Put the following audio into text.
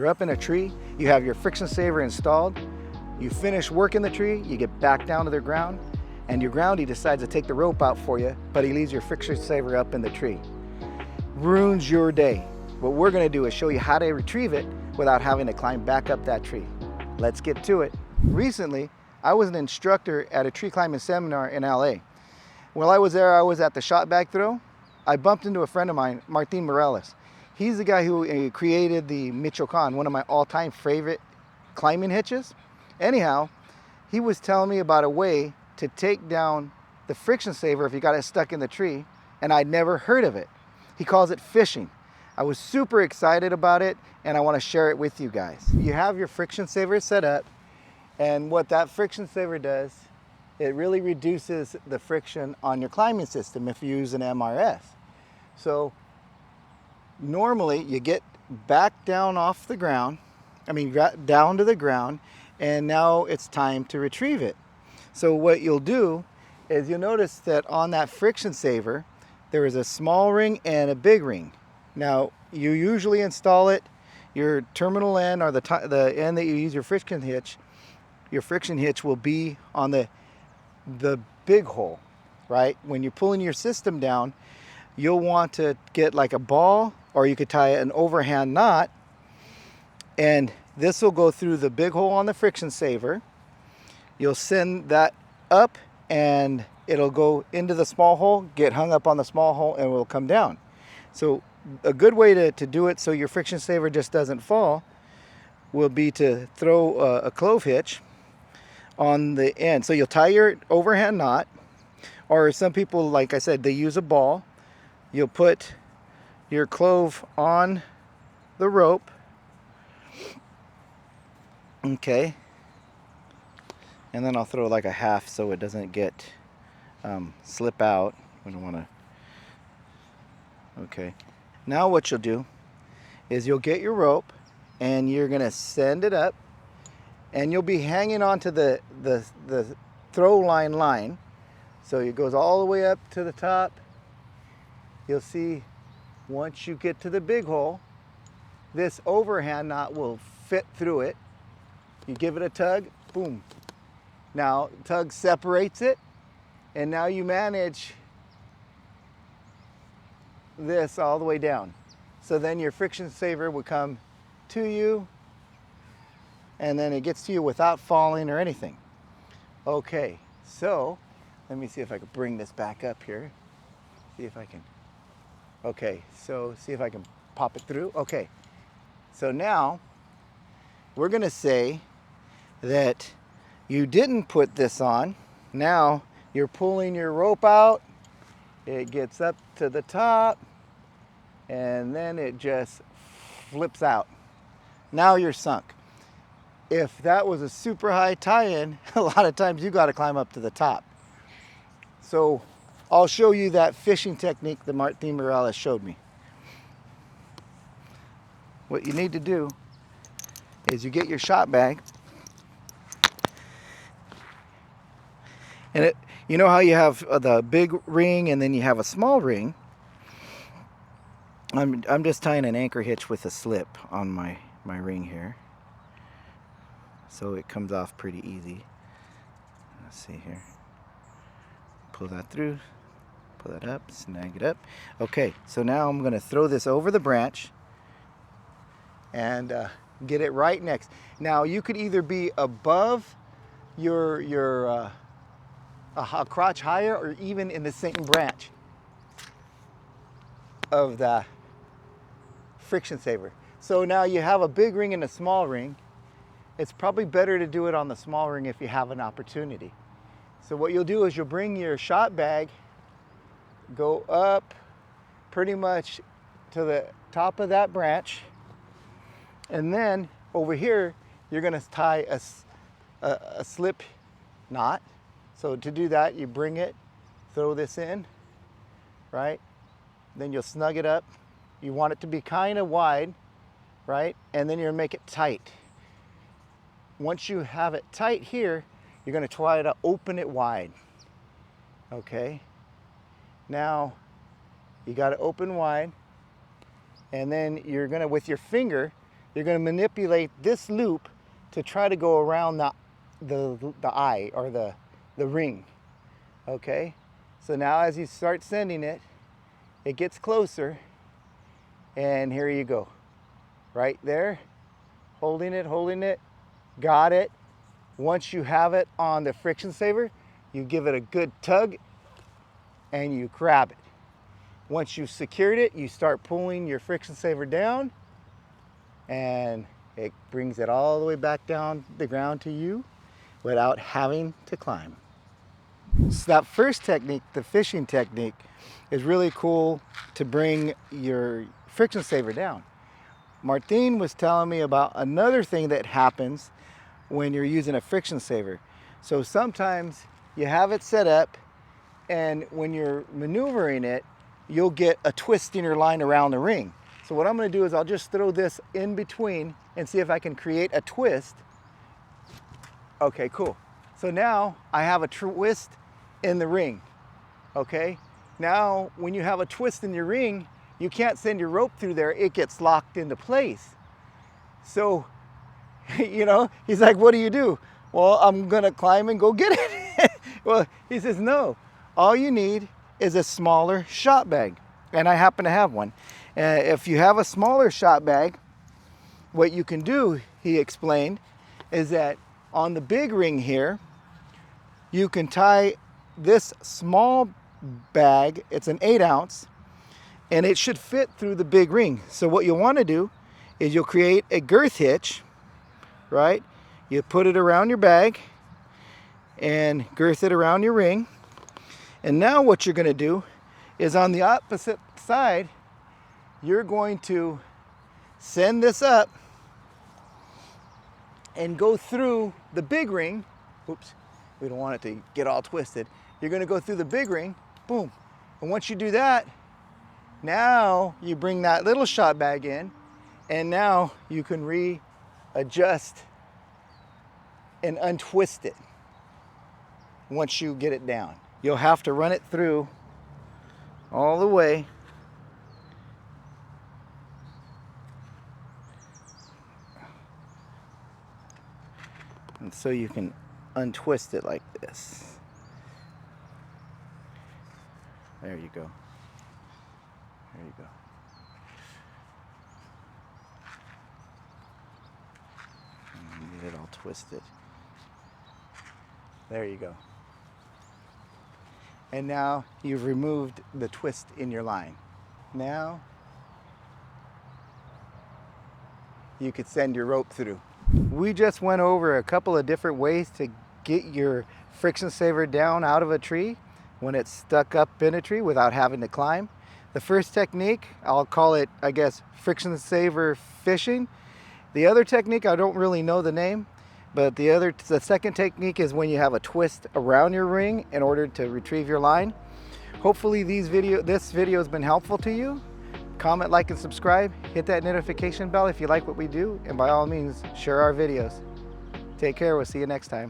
You're up in a tree, you have your friction saver installed, you finish working the tree, you get back down to the ground, and your groundie decides to take the rope out for you, but he leaves your friction saver up in the tree. Ruins your day. What we're gonna do is show you how to retrieve it without having to climb back up that tree. Let's get to it. Recently, I was an instructor at a tree climbing seminar in LA. While I was there, I was at the shot bag throw. I bumped into a friend of mine, Martin Morales. He's the guy who created the Michoacan, one of my all-time favorite climbing hitches. Anyhow, he was telling me about a way to take down the friction saver if you got it stuck in the tree, and I'd never heard of it. He calls it fishing. I was super excited about it, and I want to share it with you guys. You have your friction saver set up, and what that friction saver does, it really reduces the friction on your climbing system if you use an MRS. So normally you get back down off the ground, down to the ground, and now it's time to retrieve it. So what you'll do is you'll notice that on that friction saver, there is a small ring and a big ring. Now you usually install it, your terminal end or the end that you use your friction hitch will be on the big hole, right? When you're pulling your system down, you'll want to get like a ball, or you could tie an overhand knot, and this will go through the big hole on the friction saver. You'll send that up and it'll go into the small hole, get hung up on the small hole, and will come down. So a good way to do it so your friction saver just doesn't fall will be to throw a clove hitch on the end. So you'll tie your overhand knot, or some people, like I said, they use a ball. You'll put your clove on the rope. Okay. And then I'll throw like a half so it doesn't get slip out. We don't want to. Okay. Now what you'll do is you'll get your rope and you're going to send it up, and you'll be hanging onto the throw line. So it goes all the way up to the top. You'll see once you get to the big hole, this overhand knot will fit through it. You give it a tug, boom. Now tug separates it, and now you manage this all the way down. So then your friction saver will come to you, and then it gets to you without falling or anything. Okay, so let me see if I can bring this back up here. See if I can. Okay, so see if I can pop it through. Okay, so now we're gonna say that you didn't put this on. Now you're pulling your rope out, it gets up to the top, and then it just flips out. Now you're sunk. If that was a super high tie-in, a lot of times you gotta climb up to the top. So I'll show you that fishing technique that Martin Morales showed me. What you need to do is you get your shot bag, and you know how you have the big ring and then you have a small ring. I'm just tying an anchor hitch with a slip on my ring here, so it comes off pretty easy. Let's see here. Pull that through. Pull that up, snag it up. Okay, so now I'm going to throw this over the branch and get it right next. Now you could either be above your a crotch higher, or even in the same branch of the friction saver. So now you have a big ring and a small ring. It's probably better to do it on the small ring if you have an opportunity. So what you'll do is you'll bring your shot bag, go up pretty much to the top of that branch, and then over here you're going to tie a slip knot. So to do that, you bring it, throw this in, right? Then you'll snug it up. You want it to be kind of wide, right? And then you're going to make it tight. Once you have it tight here, you're going to try to open it wide. Okay? Now, you got to open wide, and then you're going to, with your finger, you're going to manipulate this loop to try to go around the eye or the ring. Okay, so now as you start sending it, it gets closer, and here you go. Right there, holding it, got it. Once you have it on the friction saver, you give it a good tug and you grab it. Once you've secured it, you start pulling your friction saver down, and it brings it all the way back down the ground to you without having to climb. So that first technique, the fishing technique, is really cool to bring your friction saver down. Martine was telling me about another thing that happens when you're using a friction saver. So sometimes you have it set up, and when you're maneuvering it, you'll get a twist in your line around the ring. So what I'm going to do is I'll just throw this in between and see if I can create a twist. Okay, cool. So now I have a twist in the ring. Okay, now when you have a twist in your ring, you can't send your rope through there, it gets locked into place. So, you know, he's like, what do? Well, I'm gonna climb and go get it. Well, he says, no, all you need is a smaller shot bag. And I happen to have one. If you have a smaller shot bag, what you can do, he explained, is that on the big ring here, you can tie this small bag, it's an 8 ounce, and it should fit through the big ring. So what you'll want to do is you'll create a girth hitch, right? You put it around your bag and girth it around your ring. And now what you're going to do is on the opposite side, you're going to send this up and go through the big ring. Oops, we don't want it to get all twisted. You're going to go through the big ring, boom. And once you do that, now you bring that little shot bag in, and now you can readjust and untwist it once you get it down. You'll have to run it through all the way. And so you can untwist it like this. There you go. There you go. And get it all twisted. There you go. And now you've removed the twist in your line. Now you could send your rope through. We just went over a couple of different ways to get your friction saver down out of a tree when it's stuck up in a tree without having to climb. The first technique, I'll call it, I guess, friction saver fishing. The other technique, I don't really know the name, but the second technique is when you have a twist around your ring in order to retrieve your line. Hopefully this video has been helpful to you. Comment, like, and subscribe. Hit that notification bell if you like what we do, and by all means, share our videos. Take care. We'll see you next time.